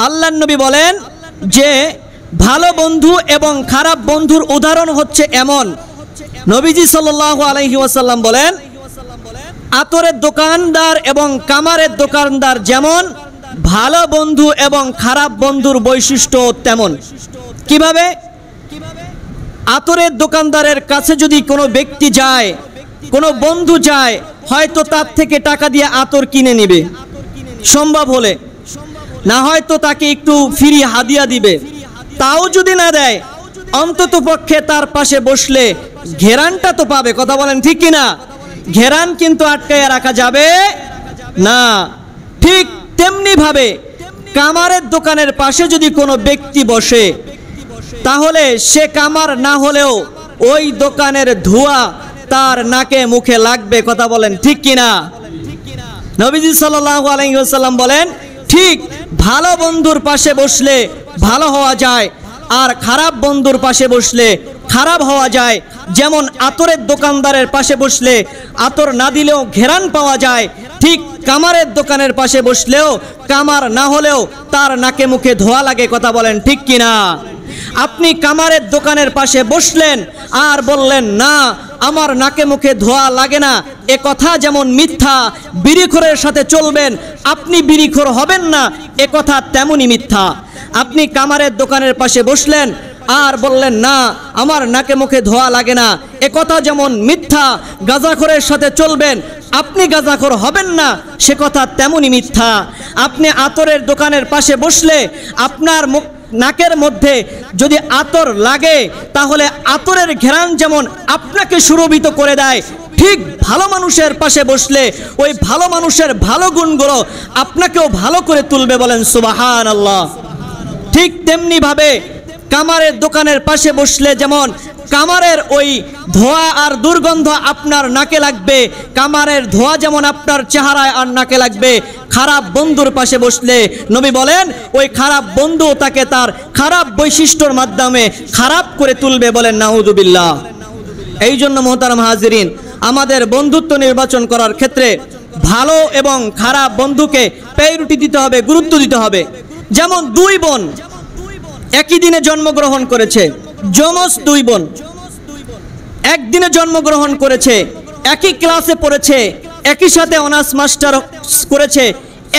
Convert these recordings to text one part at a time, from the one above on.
আল্লাহর নবী বলেন যে ভালো বন্ধু এবং খারাপ বন্ধুর উদাহরণ হচ্ছে এমন, নবীজি সাল্লাল্লাহু আলাইহি ওয়াসাল্লাম বলেন আতরের দোকানদার এবং কামারের দোকানদার যেমন, ভালো বন্ধু এবং খারাপ বন্ধুর বৈশিষ্ট্য তেমন। কিভাবে? আতরের দোকানদারের কাছে যদি কোনো ব্যক্তি যায়, কোনো বন্ধু যায়, হয়তো তার থেকে টাকা দিয়ে আতর কিনে নিবে সম্ভব হলে, না হয়তো তাকে একটু ফ্রি হাদিয়া দিবে। তাও যদি না দেয়, অন্তত পক্ষে তার পাশে বসলে ঘেরানটা তো পাবে। কথা বলেন ঠিক কিনা? ঘেরান কিন্তু আটকায় রাখা যাবে না। ঠিক তেমনি ভাবে কামারের দোকানের পাশে যদি কোনো ব্যক্তি বসে, তাহলে সে কামার না হলেও ওই দোকানের ধোঁয়া তার নাকে মুখে লাগবে। কথা বলেন ঠিক কিনা? নবীজি সাল্লাল্লাহু আলাইহি ওয়াসাল্লাম বলেন ঠিক ভালো বন্ধুর পাশে বসলে ভালো হওয়া যায়, আর খারাপ বন্ধুর পাশে বসলে খারাপ হওয়া যায়। যেমন আতরের দোকানদারের পাশে বসলে আতর না দিলেও ঘেরান পাওয়া যায়, ঠিক কামারের দোকানের পাশে বসলেও কামার না হলেও তার নাকে মুখে ধোয়া লাগে। কথা বলেন ঠিক কিনা? আপনি কামারের দোকানের পাশে বসলেন আর বললেন না আমার নাকে মুখে ধোয়া লাগে না, এ কথা যেমন মিথ্যা। বিড়িখোরের সাথে চলবেন, আপনি বিড়িখোর হবেন না, এ কথা তেমনই মিথ্যা। আপনি কামারের দোকানের পাশে বসলেন আর বললেন না আমার নাকে মুখে ধোয়া লাগে না, এ কথা যেমন মিথ্যা। গাঁজাখোরের সাথে চলবেন, আপনি গাঁজাখোর হবেন না, সে কথা তেমনই মিথ্যা। আপনি আতরের দোকানের পাশে বসলে আপনার নাকের মধ্যে যদি আতর লাগে, তাহলে আতরের ঘেরান যেমন আপনাকে সুরভিত করে দেয়, ঠিক ভালো মানুষের পাশে বসলে ওই ভালো মানুষের ভালো গুণগুলো আপনাকেও ভালো করে তুলবে। বলেন সুবহানাল্লাহ। ঠিক তেমনি ভাবে কামারের দোকানের পাশে বসলে যেমন কামারের ওই ধোঁয়া আর দুর্গন্ধ আপনার নাকে লাগবে, কামারের ধোঁয়া যেমন আপনার চেহারায় আর নাকে লাগবে, খারাপ বন্ধুর পাশে বসলে নবী বলেন ওই খারাপ বন্ধু তাকে তার খারাপ বৈশিষ্ট্যর মাধ্যমে খারাপ করে তুলবে। বলেন নাউযুবিল্লাহ। এই জন্য মুহতারাম হাজিরিন, আমাদের বন্ধুত্ব নির্বাচন করার ক্ষেত্রে ভালো এবং খারাপ বন্ধুকে প্রায়োরিটি দিতে হবে, গুরুত্ব দিতে হবে। যেমন দুই বোন একই দিনে জন্মগ্রহণ করেছে, যমজ দুই বোন একদিনে জন্মগ্রহণ করেছে, একই ক্লাসে পড়েছে, একই সাথে অনার্স মাস্টার করেছে,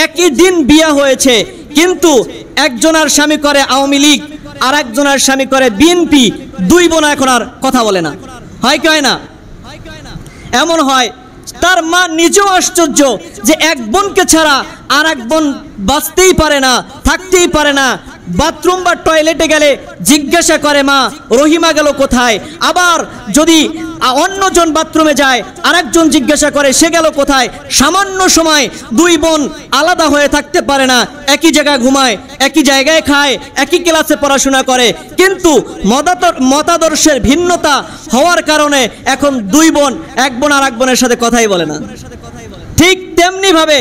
একই দিন বিয়ে হয়েছে, কিন্তু একজনের স্বামী করে আওয়ামী লীগ আর একজনের স্বামী করে বিএনপি। দুই বোন এখন আর কথা বলে না। হয় কি হয় না? এমন হয়। তার মা নিজেও আশ্চর্য যে এক বোনকে ছাড়া আর এক বোন বাঁচতেই পারে না, থাকতেই পারে না। বাথরুম বা টয়লেটে গেলে জিজ্ঞাসা করে মা রহিমা গেল কোথায়। আবার যদি অন্যজন বাথরুমে যায় আরেকজন জিজ্ঞাসা করে সে গেল কোথায়। সামান্য সময় দুই বোন আলাদা হয়ে থাকতে পারে না, একই জায়গায় ঘুমায়, একই জায়গায় খায়, একই ক্লাসে পড়াশোনা করে, কিন্তু মতাদর্শের ভিন্নতা হওয়ার কারণে এখন দুই বোন এক বোন আর এক বোনের সাথে কথাই বলে না। ঠিক তেমনি ভাবে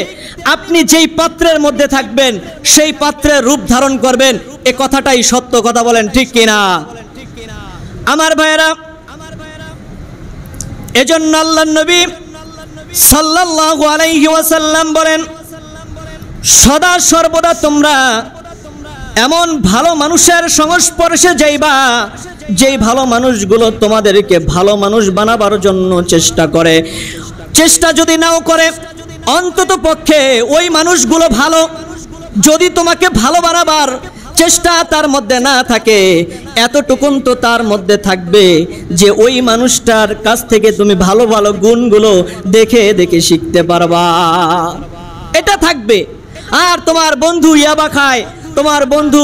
আপনি যেই পাত্রের মধ্যে থাকবেন সেই পাত্রের রূপ ধারণ করবেন, এ কথাটাই সত্য। কথা বলেন ঠিক কিনা? আমার ভাইয়েরা, এজন্য আল্লাহর নবী সাল্লাল্লাহু আলাইহি ওয়াসাল্লাম বলেন সদা সর্বদা তোমরা এমন ভালো মানুষের সংস্পর্শে যাইবা যেই ভালো মানুষগুলো তোমাদেরকে ভালো মানুষ বানাবার জন্য চেষ্টা করে। চেষ্টা যদি নাও করে, অন্তত পক্ষে ওই মানুষগুলো ভালো। যদি তোমাকে ভালো বানাবার চেষ্টা তার মধ্যে না থাকে, এতটুকুন তো তার মধ্যে থাকবে যে ওই মানুষটার কাছ থেকে তুমি ভালো ভালো গুণগুলো দেখে দেখে শিখতে পারবা, এটা থাকবে। আর তোমার বন্ধু ইয়াবা খায়, তোমার বন্ধু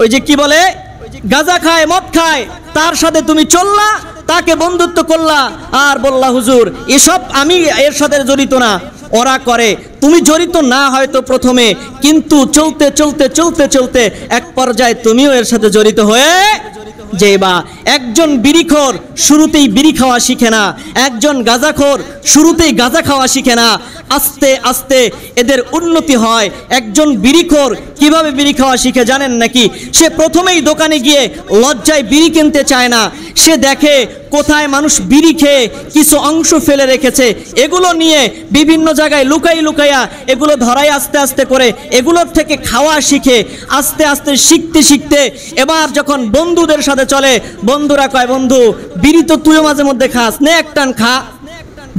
ওই যে কি বলে গাঁজা খায়, মদ খায়, তার সাথে তুমি চললা, তাকে বন্ধুত্ব করলা আর বললা হুজুর এসব আমি এর সাথে জড়িত না, ওরা করে। তুমি জড়িত না হয়তো প্রথমে, কিন্তু চলতে চলতে চলতে চলতে এক পর্যায়ে তুমিও এর সাথে জড়িত হয়ে যাইবা। একজন বিড়িখোর শুরুতেই বিড়ি খাওয়া শিখে না, একজন গাঁজাখোর শুরুতেই গাঁজা খাওয়া শিখে না। আস্তে আস্তে এদের উন্নতি হয়। একজন বিড়িখোর কিভাবে বিড়ি খাওয়া শিখে জানেন নাকি? সে প্রথমেই দোকানে গিয়ে লজ্জায় বিড়ি কিনতে চায় না, সে দেখে কোথায় মানুষ বিড়ি খেয়ে কিছু অংশ ফেলে রেখেছে, এগুলো নিয়ে বিভিন্ন জায়গায় লুকাইয়া এগুলো ধরাই আস্তে আস্তে করে এগুলোর থেকে খাওয়া শিখে। আস্তে আস্তে শিখতে শিখতে এবার যখন বন্ধুদের সাথে চলে, বন্ধুরা কয়, বন্ধু বিড়ি তো তুইও মাঝে মধ্যে খাস, নে এক টান খা।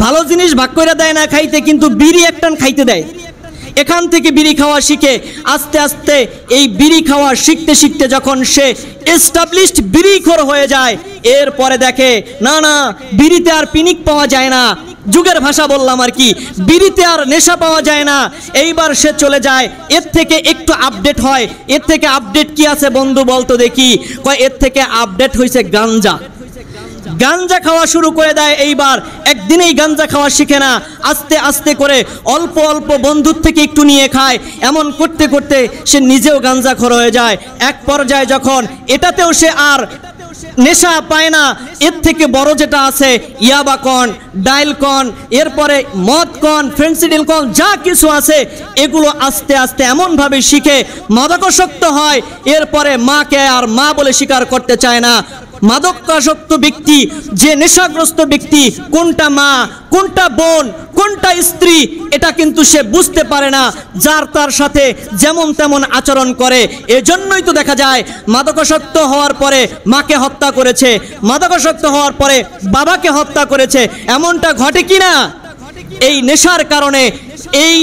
ভালো জিনিস ভাগ করে দেয় না খাইতে, কিন্তু বিড়ি এক টান খাইতে দেয়। এখান থেকে বিড়ি খাওয়া শিখে আস্তে আস্তে এই বিড়ি খাওয়া শিখতে শিখতে যখন সে এস্টাবলিশড বিড়িখোর হয়ে যায়, এরপরে দেখে না না বিড়িতে আর পিনিক পাওয়া যায় না, যুগের ভাষা বললাম আর কি, বিড়িতে আর নেশা পাওয়া যায় না। এইবার সে চলে যায়, এর থেকে একটু আপডেট হয়। এর থেকে আপডেট কি আছে বন্ধু বলতো দেখি? কয় এর থেকে আপডেট হয়েছে গাঞ্জা। গাঞ্জা খাওয়া শুরু করে দেয়। এইবার একদিনেই গাঞ্জা খাওয়া শিখে না, আস্তে আস্তে করে অল্প অল্প বন্ধুর থেকে একটু নিয়ে খায়। এমন করতে করতে সে নিজেও গাঞ্জাখোর হয়ে যায়। এক পর্যায়ে যখন এটাতেও সে আর নেশা পায় না, এর থেকে বড় যেটা আছে ইয়াবা কন, ডাইল কন, এরপরে মদ কন, ফেন্সিডিল কন, যা কিছু আছে এগুলো আস্তে আস্তে এমনভাবে শিখে মাদকাসক্ত হয়। এরপরে মাকে আর মা বলে স্বীকার করতে চায় না। মাদকাসক্ত ব্যক্তি, যে নেশাগ্রস্ত ব্যক্তি, কোনটা মা কোনটা বোন কোনটা স্ত্রী এটা কিন্তু সে বুঝতে পারে না, যার তার সাথে যেমন তেমন আচরণ করে। এজন্যই তো দেখা যায় মাদকাসক্ত হওয়ার পরে মাকে হত্যা করেছে, মাদকাসক্ত হওয়ার পরে বাবাকে হত্যা করেছে, এমনটা ঘটে কি না? এই নেশার কারণে, এই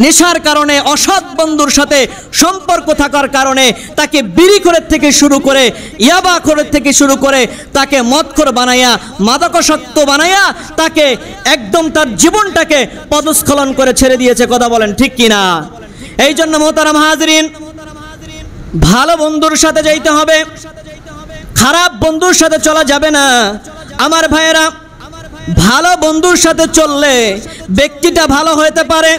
নেশার কারণে, অসৎ বন্ধুর সাথে সম্পর্ক থাকার কারণে তাকে বিড়িখোরের থেকে শুরু করে ইয়াবাখোরের থেকে শুরু করে তাকে মদখোর বানাইয়া, মাদকাসক্ত বানাইয়া তাকে একদম তার জীবনটাকে পদস্খলন করে ছেড়ে দিয়েছে। কথা বলেন ঠিক কিনা? এই জন্য মোহতারাম হাজরিন, ভালো বন্ধুর সাথে যাইতে হবে, খারাপ বন্ধুর সাথে চলা যাবে না। আমার ভাইয়েরা, ভালো বন্ধুর সাথে চললে ব্যক্তিটা ভালো হতে পারে।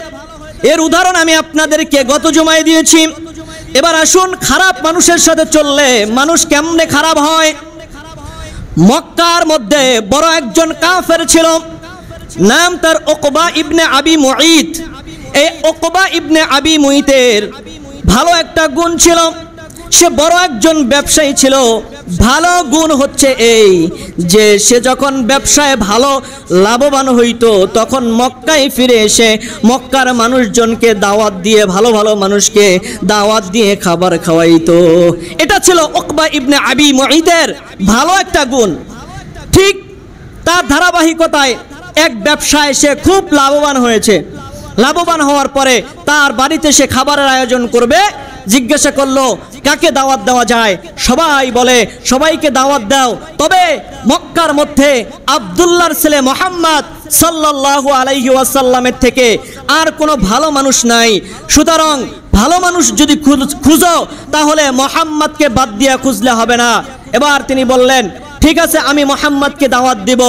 এর উদাহরণ আমি আপনাদেরকে গত জুমায় দিয়েছি। এবার আসুন, খারাপ মানুষের সাথে চললে মানুষ কেমনে খারাপ হয়। মক্কার মধ্যে বড় একজন কাফের ছিল, নাম তার উকবা ইবনে আবি মুঈত। এই উকবা ইবনে আবি মুঈতের ভালো একটা গুণ ছিল, সে বড় একজন ব্যবসায়ী ছিল। ভালো গুণ হচ্ছে এই যে সে যখন ব্যবসায় ভালো লাভবান হইতো তখন মক্কায় ফিরে এসে মক্কার মানুষজনকে দাওয়াত দিয়ে, ভালো ভালো মানুষকে দাওয়াত দিয়ে খাবার খাওয়াইতো। এটা ছিল উকবা ইবনে আবি মুঈতের ভালো একটা গুণ। ঠিক তার ধারাবাহিকতায় এক ব্যবসায় সে খুব লাভবান হয়েছে। লাভবান হওয়ার পরে তার বাড়িতে সে খাবারের আয়োজন করবে। জিজ্ঞাসা করলো কাকে দাওয়াত দেওয়া যায়? সবাই বলে সবাইকে দাওয়াত দাও, তবে মক্কার মধ্যে আব্দুল্লাহর ছেলে মুহাম্মদ সাল্লাল্লাহু আলাইহি ওয়াসাল্লামের থেকে আর কোনো ভালো মানুষ নাই। সুতরাং ভালো মানুষ যদি খুঁজো তাহলে মুহাম্মদকে বাদ দিয়ে খুঁজলে হবে না। এবার তিনি বললেন ঠিক আছে, আমি মুহাম্মদকে দাওয়াত দিব।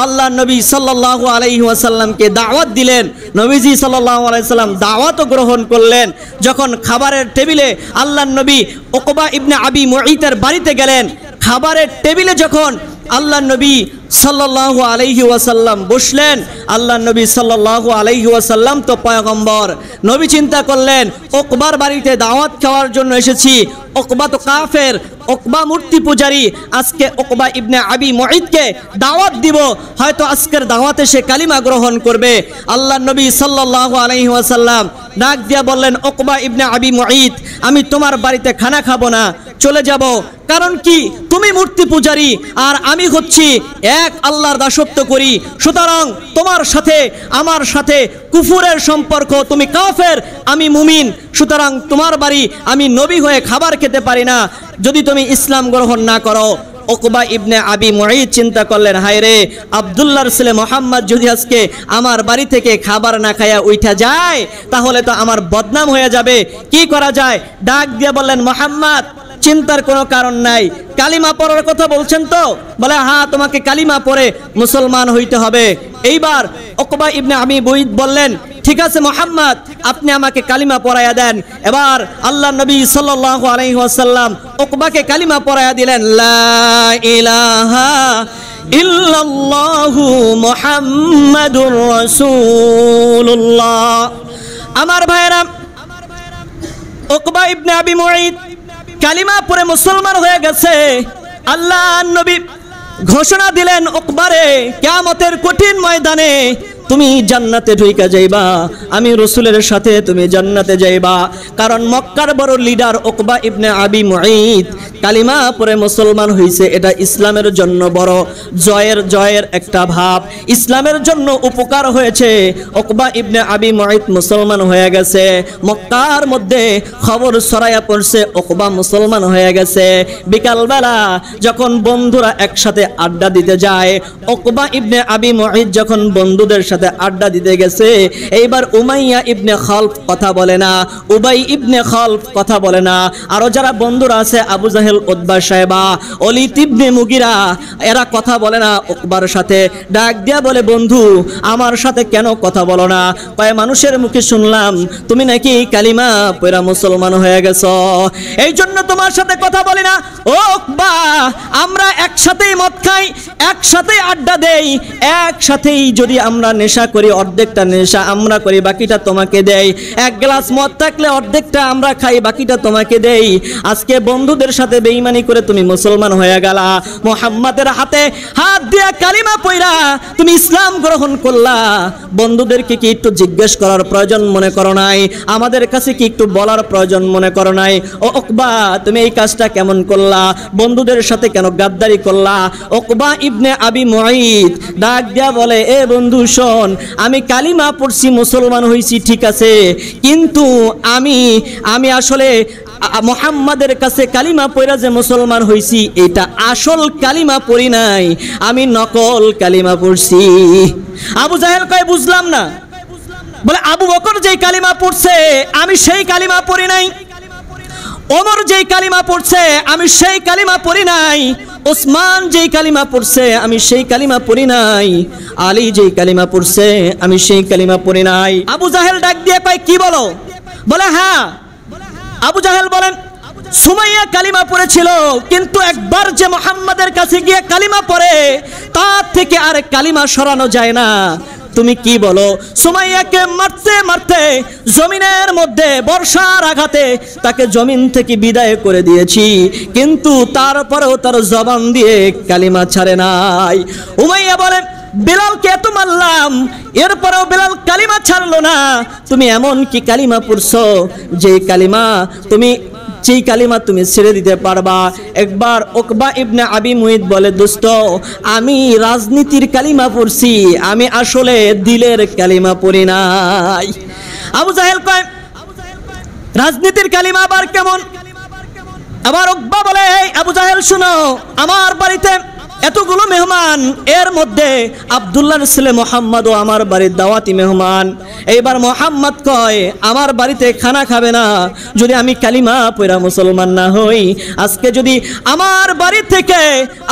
আল্লাহ নবী সাল্লাল্লাহু আলাইহি ওয়াসাল্লামকে দাওয়াত দিলেন। নবীজি সাল্লাল্লাহু আলাইহি সাল্লাম দাওয়াতও গ্রহণ করলেন। যখন খাবারের টেবিলে আল্লাহ নবী উকবা ইবনে আবি মুঈতের বাড়িতে গেলেন, খাবারের টেবিলে যখন আল্লাহ নবী সাল্লাল্লাহু আলাইহি ওয়াসাল্লাম বসলেন, আল্লাহ নবী সাল্লাল্লাহু আলাইহি ওয়াসাল্লাম তো পয়গম্বর। নবী চিন্তা করলেন উকবার বাড়িতে দাওয়াত খাওয়ার জন্য এসেছি, উকবা তো কাফের, উকবা মূর্তি পূজারী, আজকে উকবা ইবনে আবি মুঈতকে দাওয়াত দিব, হয়তো আজকের দাওয়াতে সে কালিমা গ্রহণ করবে। আল্লাহ নবী সাল্লাল্লাহু আলাইহি ওয়াসাল্লাম ডাক দিয়া বললেন উকবা ইবনে আবি মুঈত, আমি তোমার বাড়িতে খানা খাবো না, চলে যাব। কারণ কি? তুমি মূর্তি পূজারী আর আমি হচ্ছি এক আল্লাহর দাসত্ব করি। সুতরাং তোমার সাথে আমার সাথে কুফুরের সম্পর্ক, তুমি কাফের আমি মুমিন, সুতরাং তোমার বাড়ি আমি নবী হয়ে খাবার খেতে পারি না যদি তুমি ইসলাম গ্রহণ না করো। উকবা ইবনে আবি মুঈত চিন্তা করলেন, হায় রে, আব্দুল্লাহর ছেলে মুহাম্মদ যদি আজকে আমার বাড়ি থেকে খাবার না খায়া উঠা যায় তাহলে তো আমার বদনাম হয়ে যাবে, কি করা যায়? ডাক দিয়ে বললেন মুহাম্মদ, চিন্তার কোনো কারণ নাই, কালিমা পড়ার কথা বলছেন তো? বলে হ্যাঁ, তোমাকে কালিমা পড়ে মুসলমান হইতে হবে। এইবার উকবা ইবনে আবি মুঈত বললেন ঠিক আছে মুহাম্মদ, আপনি আমাকে কালিমা পড়ায়া দেন। এবার আল্লাহ নবী সাল্লাল্লাহু আলাইহি ওয়াসাল্লাম উকবাকে কালিমা পড়ায়া দিলেন, লা ইলাহা ইল্লাল্লাহু মুহাম্মাদুর রাসূলুল্লাহ। আমার ভাইরা, উকবা ইবনে আবি মুঈত কালিমা পড়ে মুসলমান হয়ে গেছে। আল্লাহর নবী ঘোষণা দিলেন, উকবারে কিয়ামতের কঠিন ময়দানে তুমি জান্নাতে ঢুইকা যাইবা, আমি রাসূলের সাথে তুমি জান্নাতে যাইবা। কারণ মক্কার বড় লিডার উকবা ইবনে আবি মুঈত কালিমা পড়ে মুসলমান হইছে। এটা ইসলামের জন্য বড় জয়ের একটা ভাব, ইসলামের জন্য উপকার হয়েছে। উকবা ইবনে আবি মুঈত মুসলমান হয়ে গেছে। মক্কার মধ্যে খবর ছড়াইয়া পড়ছে উকবা মুসলমান হয়ে গেছে। বিকালবেলা যখন বন্ধুরা একসাথে আড্ডা দিতে যায়, উকবা ইবনে আবি মুঈত যখন বন্ধুদের সাথে আড্ডা দিতে গেছে, এইবার উমাইয়া ইবনে খালফ কথা বলে না, উবাই ইবনে খালফ কথা বলে না, আরো যারা বন্ধুরা আছে আবু জাহেল, উতবা, শায়বা, ওলীদ ইবনে মুগিরা, এরা কথা বলে না উকবার সাথে। ডাক দিয়া বলে, বন্ধু আমার সাথে কেন কথা বলো না? কয়, মানুষের মুখে শুনলাম তুমি নাকি কালিমা পড়া মুসলমান হয়ে গেছো, এই জন্য তোমার সাথে কথা বলি না। ও উকবা, আমরা একসাথেই মদ খাই, একসাথেই আড্ডা দেই, একসাথেই যদি আমরা নেশা করি, অর্ধেকটা নেশা আমরা করি, বাকিটা তোমাকে দেই। এক গ্লাস মদ থাকলে অর্ধেকটা আমরা খাই, বাকিটা তোমাকে দেই। আজকে বন্ধুদের সাথে বেঈমানি করে তুমি মুসলমান হয়ে গেলা, মুহাম্মাদের হাতে হাত দিয়া কালিমা পড়া তুমি ইসলাম গ্রহণ করলা। বন্ধুদেরকে কি একটু জিজ্ঞেস করার প্রয়োজন মনে করো নাই? আমাদের কাছে কি একটু বলার প্রয়োজন মনে করো নাই? ও উকবা, তুমি এই কাজটা কেমন করলা? বন্ধুদের সাথে কেন গাদ্দারি করলা? উকবা ইবনে আবি মুঈত ডাক দিয়া বলে, এ বন্ধু শোন, আমি কালিমা পড়ছি, মুসলমান হইছি ঠিক আছে, কিন্তু আমি আসলে মুহাম্মাদের কাছে কালিমা পড়া যে মুসলমান হইছি, এটা আসল কালিমা পড়ি নাই, আমি নকল কালিমা পড়ছি। আবু জাহেল কয়, বুঝলাম না। বলে, আবু বকর যেই কালিমা পড়ছে আমি সেই কালিমা পড়ি নাই, ওমর যেই কালিমা পড়ছে আমি সেই কালিমা পড়ি নাই, ওসমান যেই কালিমা পড়ছে আমি সেই কালিমা পড়ি নাই, আলী যেই কালিমা পড়ছে আমি সেই কালিমা পড়ি নাই। আবু জাহেল ডাক দিয়ে কয়, কি বলো? বলে, হ্যাঁ। আবু জাহেল বলেন, সুমাইয়া কালিমা পড়েছিল, কিন্তু একবার যে মুহাম্মাদের কাছে গিয়ে কালিমা পড়ে তার থেকে আর কালিমা সরানো যায় না। তুমি কি বলো? সুমাইয়াকে মারতে মারতে জমিনের মধ্যে বর্ষার আঘাতে তাকে জমিন থেকে বিদায় করে দিয়েছি, কিন্তু তারপরেও তার জবান দিয়ে কালিমা ছাড়ে নাই। উমাইয়া বলেন, বেলালকে এত মারলাম, এরপরেও বেলাল কালিমা ছাড়লো না। তুমি এমন কি কালিমা পড়ছো যেই কালিমা তুমি ছেড়ে দিতে পারবা? একবার উকবা ইবনে আবি মুঈত বলে, দোস্ত আমি রাজনীতির কালিমা পড়ছি, আমি আসলে দিলের কালিমা পড়ি নাই। আবু জাহেল কয়, রাজনীতির কালিমা আবার কেমন? আবার উকবা বলে, আবু জাহেল শুনো, আমার বাড়িতে এতগুলো মেহমান, এর মধ্যে আব্দুল্লাহর ছেলে মুহাম্মদও আমার বাড়ির দাওয়াতি মেহমান। এইবার মুহাম্মদ কয়, আমার বাড়িতে খানা খাবে না যদি আমি কালিমা পড়া মুসলমান না হই। আজকে যদি আমার বাড়ি থেকে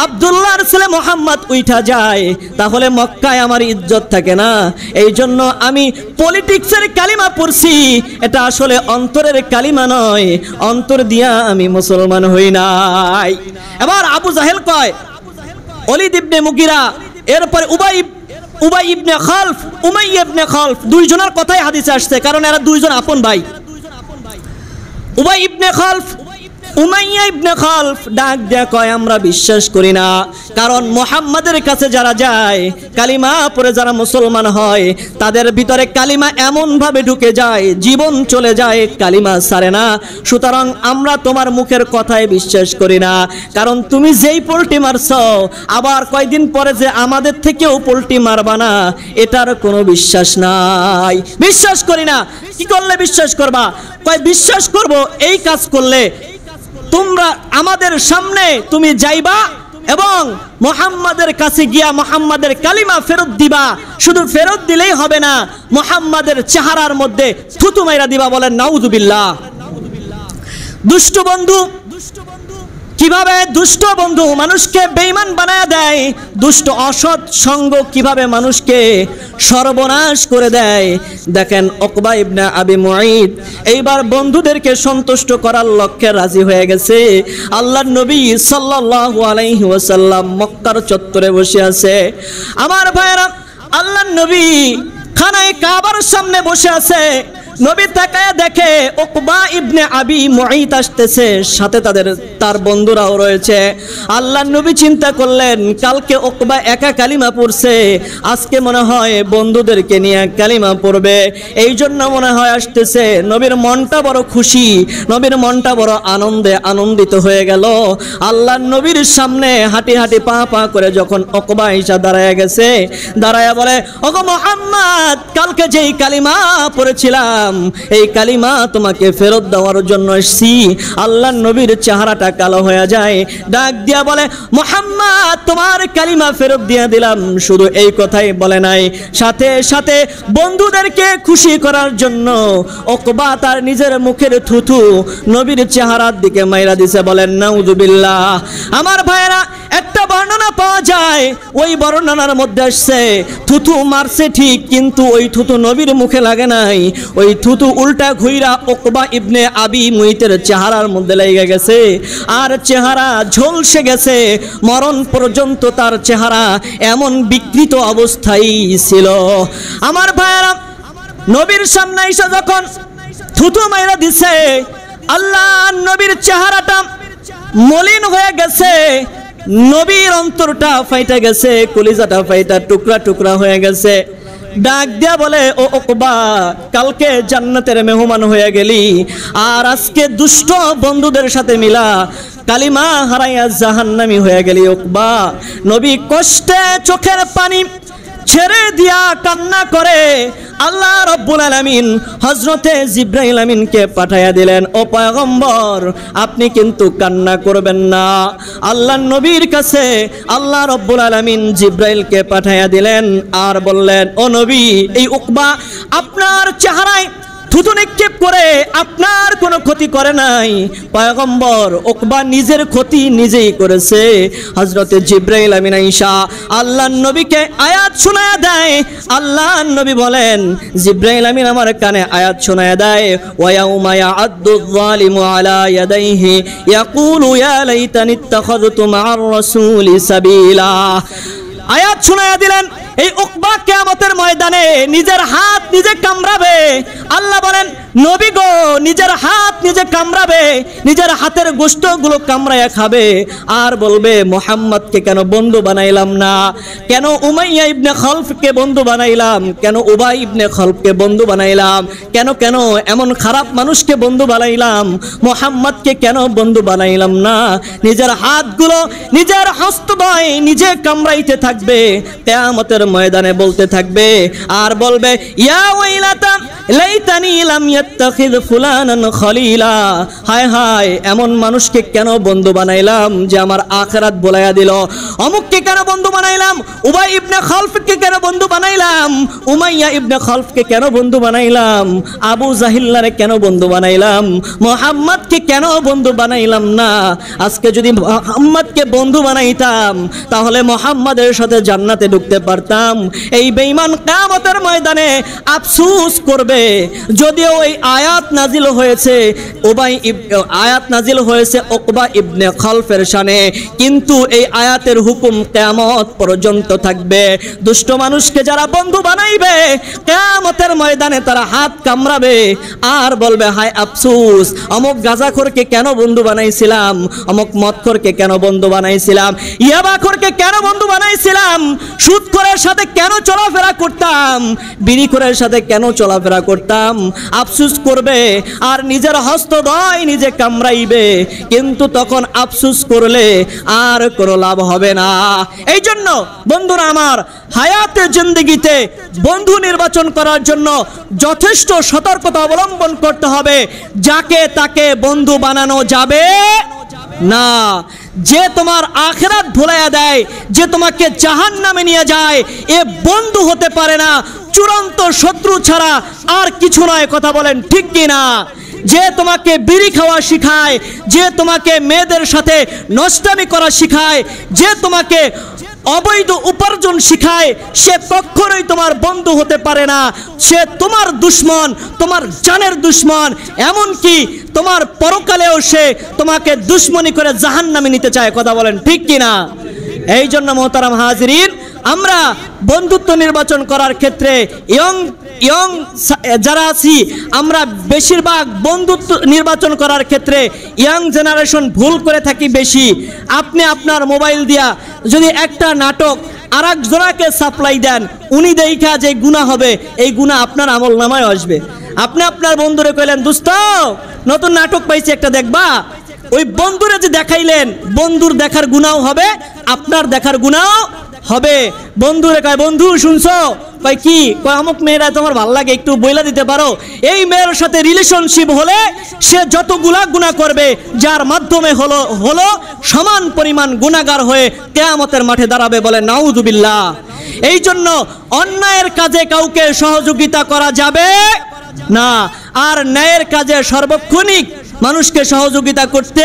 আব্দুল্লাহর ছেলে মুহাম্মদ উঠা যায় তাহলে মক্কায় আমার ইজ্জত থাকে না। এই জন্য আমি পলিটিক্সের কালিমা পড়ছি, এটা আসলে অন্তরের কালিমা নয়, অন্তর দিয়া আমি মুসলমান হই নাই। এবার আবু জাহেল কয়, ওলীদ ইবনে মুগিরা, এরপরে উবাই ইবনে খালফ, উমাইয়া ইবনে খালফ, দুইজনের কথাই হাদিসে আসছে, কারণ এরা দুইজন আপন ভাই। উবাই ইবনে খালফ, উমাইয়া ইবনে খালফ ডাক দেয়া কয়, আমরা বিশ্বাস করি না, কারণ মুহাম্মাদের কাছে যারা যায়, কালিমা পড়ে যারা মুসলমান হয়, তাদের ভিতরে কালিমা এমন ভাবে ঢুকে যায়, জীবন চলে যায়, কালিমা ছাড়ে না। সুতরাং আমরা তোমার মুখের কথায় বিশ্বাস করি না, কারণ তুমি যেই পোল্টি মারছো, আবার কয়দিন পরে যে আমাদের থেকেও পোল্টি মারবা না, এটার কোনো বিশ্বাস নাই, বিশ্বাস করি না। কি করলে বিশ্বাস করবা? কয়, বিশ্বাস করব এই কাজ করলে তোমরা আমাদের সামনে তুমি যাইবা এবং মুহাম্মাদের কাছে গিয়া মুহাম্মাদের কালিমা ফেরত দিবা। শুধু ফেরত দিলেই হবে না, মুহাম্মাদের চেহারার মধ্যে থুতু মাইরা দিবা। বলেন নাউযুবিল্লাহ। দুষ্ট বন্ধু কিভাবে দুষ্ট বন্ধু মানুষকে বেঈমান বানায় দেয়, দুষ্ট অসৎ সঙ্গ কিভাবে মানুষকে সর্বনাশ করে দেয়। দেখেন উকবা ইবনে আবি মুঈত এইবার বন্ধুদেরকে সন্তুষ্ট করার লক্ষ্যে রাজি হয়ে গেছে। আল্লাহর নবী সাল্লাল্লাহু আলাইহি ওয়াসাল্লাম মক্কার চত্বরে বসে আছে। আমার ভাইরা, আল্লাহর নবী খানায় কাবার সামনে বসে আছে। নবী তাকায় দেখে উকবা ইবনে আবি মুঈত আসতেছে, সাথে তার বন্ধুরাও রয়েছে। আল্লাহর নবী চিন্তা করলেন, কালকে উকবা একা কালিমা পড়ছে, আজকে মনে হয় বন্ধুদেরকে নিয়ে কালিমা পড়বে, এই জন্য মনে হয় আসতেছে। নবীর মনটা বড় খুশি, নবীর মনটা বড় আনন্দিত হয়ে গেল। আল্লাহর নবীর সামনে হাঁটি হাঁটি পা পা করে যখন উকবা এসে দাঁড়ায় গেছে, দাঁড়ায় বলে, ওগো মুহাম্মদ, কালকে যেই কালিমা পড়েছিলাম এই কালিমা তোমাকে ফেরত দেওয়ার জন্য এসেছি। আল্লাহর নবীর চেহারাটা কালো হয়ে যায়, ডাক দিয়া বলে, মুহাম্মদ, তোমার কালিমা ফেরত দিয়ে দিলাম। শুধু এই কথাই বলে নাই, সাথে সাথে বন্ধুদেরকে খুশি করার জন্য উকবা তার নিজের মুখের থুথু নবীর চেহারার দিকে মাইরা দিছে। বলেন নাউযুবিল্লাহ। আমার ভাইরা, একটা বর্ণনা পাওয়া যায়, ওই বর্ণনার মধ্যে আসছে থুথু মারছে ঠিক, কিন্তু ওই থুথু নবীর মুখে লাগে নাই, ওই থুথু উল্টা ঘুইরা উকবা ইবনে আবি মুঈতের চেহারার মধ্যে লেগে গেছে, আর চেহারা ঝলসে গেছে। মরণ পর্যন্ত তার চেহারা এমন বিকৃত অবস্থায় ছিল। আমার ভাইরা, নবীর সামনে এসে যখন থুথু মাইরা দিছে, আল্লাহ নবীর চেহারাটা মলিন হয়ে গেছে, নবীর অন্তরটা ফাইটা গেছে, কলিজাটা ফাইটা টুকরা টুকরা হয়ে গেছে। ডাক দিয়া বলে, ও উকবা, কালকে জান্নাতের মেহমান হয়ে গেলি, আর আজকে দুষ্ট বন্ধুদের সাথে মিলা কালিমা হারাইয়া জাহান্নামী হয়ে গেলি উকবা। নবী কষ্টে চোখের পানি ছেড়ে দিয়া কান্না করে আল্লাহ রাব্বুল আলামিন হযরতে জিবরাইল আমিনকে পাঠাইয়া দিলেন, ও পয়গম্বর, আপনি কিন্তু কান্না করবেন না। আল্লাহর নবীর কাছে আল্লাহ রাব্বুল আলামিন জিবরাইলকে পাঠাইয়া দিলেন, আর বললেন, ও নবী, এই উকবা আপনার চেহারায় থুতু নিক্ষেপ করে আপনার কোনো ক্ষতি করে নাই। পয়গম্বর, উকবা নিজের ক্ষতি নিজেই করেছে। হযরতে জিবরাইল আমিন আয়েশা আল্লাহর নবীকে আয়াত শোনায়া দেয়। আল্লাহর নবী বলেন, জিবরাইল আমিন আমার কানে আয়াত শোনায়া দেয়, ওয়া ইয়াউমা ইয়া'আদ্দুয যালিমু আলা ইয়াদাইহি ইয়াকুলু ইয়া লাইতানি ইত্তাখাযতু মা'আর রাসূলি সাবিলা। আয়াত শোনায়া দিলেন, এই উকবা কিয়ামতের ময়দানে নিজের হাত নিজে কামড়াবে। আল্লাহ বলেন, নবী গো, নিজের হাত নিজে কামড়াবে, নিজের হাতের গোশতগুলো কামড়ায়া খাবে, আর বলবে, মুহাম্মদকে কেন বন্ধু বানাইলাম না, কেন উমাইয়া ইবনে খালফকে বন্ধু বানাইলাম, কেন উবাই ইবনে খালফকে বন্ধু বানাইলাম, কেন কেন এমন খারাপ মানুষকে বন্ধু বানাইলাম, মুহাম্মদকে কেন বন্ধু বানাইলাম না। নিজের হাতগুলো নিজের হস্তদ্বয় নিজে কামড়াইতে থাকবে, কিয়ামতের ময়দানে বলতে থাকবে, আর বলবে, ইয়া ওয়াইলাতা লাইতানি লাম ইয়াত্তাখিয ফুলানান খলিলা। হায় হায়, এমন মানুষকে কেন বন্ধু বানাইলাম যে আমার আখিরাত বলাইয়া দিল। অমুককে কেন বন্ধু বানাইলাম, উবাই ইবনে খালফকে কেন বন্ধু বানাইলাম, উমাইয়া ইবনে খালফকে কেন বন্ধু বানাইলাম, আবু জাহিল্লারে কেন বন্ধু বানাইলাম, মুহাম্মদকে কেন বন্ধু বানাইলাম না। আজকে যদি মুহাম্মদকে বন্ধু বানাইতাম, তাহলে মুহাম্মাদের সাথে জান্নাতে ঢুকতে পারতাম। এই বেঈমান কিয়ামতের ময়দানে আফসোস করবে। যদিও এই আয়াত নাজিল হয়েছে উকবা ইবনে খালফের শানে, কিন্তু এই আয়াতের হুকুম কিয়ামত পর্যন্ত থাকবে। দুষ্ট মানুষকে যারা বন্ধু বানাইবে, কিয়ামতের ময়দানে তারা হাত কামড়াবে, আর বলবে, হায় আফসোস, অমুক গাঁজাখোরকে কেন বন্ধু বানাইছিলাম, অমুক মদখোরকে কেন বন্ধু বানাইছিলাম, ইয়াবাখোরকে কেন বন্ধু বানাইছিলাম, সুদখোরের সাথে কেন চলাফেরা করতাম, বিড়িখোরের সাথে কেন চলাফেরা করতাম। আফসোস করবে, আর নিজের হস্তদ্বয় নিজে কামড়াইবে, কিন্তু তখন আফসোস করলে আর কোনো লাভ হবে না। এই জন্য বন্ধুরা আমার, হায়াতে জিন্দেগিতে বন্ধু নির্বাচন করার জন্য যথেষ্ট সতর্কতা অবলম্বন করতে হবে। যাকে তাকে বন্ধু বানানো যাবে না। যে তোমার আখিরাত ভুলাইয়া দেয়, যে তোমাকে জাহান্নামে নিয়ে যায়, এ বন্ধু হতে পারে না। চূড়ান্ত শত্রু ছাড়া আর কিছু নয়। কথা বলেন ঠিক কিনা? যে তোমাকে বিড়ি খাওয়া শিখায়, যে তোমাকে মেয়েদের সাথে নষ্টামি করা শিখায়, যে তোমাকে অবৈধ উপার্জন শিখায়, সে কখনোই তোমার বন্ধু হতে পারে না। সে তোমার দুশমন, তোমার জানের দুশমন, এমনকি তোমার পরকালেও সে তোমাকে দুশমনি করে জাহান্নামে নিতে চায়। কথা বলেন ঠিক কিনা? এই জন্য মোহতারাম হাজিরিন, আমরা বন্ধুত্ব নির্বাচন করার ক্ষেত্রে ইয়ং যারা আছি, আমরা বেশিরভাগ বন্ধুত্ব নির্বাচন করার ক্ষেত্রে ইয়াং জেনারেশন ভুল করে থাকি বেশি। আপনি আপনার মোবাইল দিয়া যদি একটা নাটক আর একজনাকে সাপ্লাই দেন, উনি দেখা যে গুনাহ হবে, এই গুনাহ আপনার আমল নামায় আসবে। আপনি আপনার বন্ধুরে কইলেন, দোস্ত নতুন নাটক পাইছি একটা দেখবা, ওই বন্ধুরে যে দেখাইলেন, বন্ধুর দেখার গুনাহ হবে, আপনার দেখার গুনাহ হবে। বন্ধুরে কয়, বন্ধু শুনছো? কয় কি? কয় অমুক মেয়েরা তোমার ভালো লাগে, একটু বইলা দিতে পারো? এই মেয়ের সাথে রিলেশনশিপ হলে সে যতগুলা গুনাহ করবে, যার মাধ্যমে হলো সমান পরিমাণ গুনাহগার হয়ে কিয়ামতের মাঠে দাঁড়াবে। বলে নাউযুবিল্লাহ। এই জন্য অন্যায়ের কাজে কাউকে সহযোগিতা করা যাবে না, আর ন্যায়ের কাজে সর্বক্ষণিক মানুষকে সহযোগিতা করতে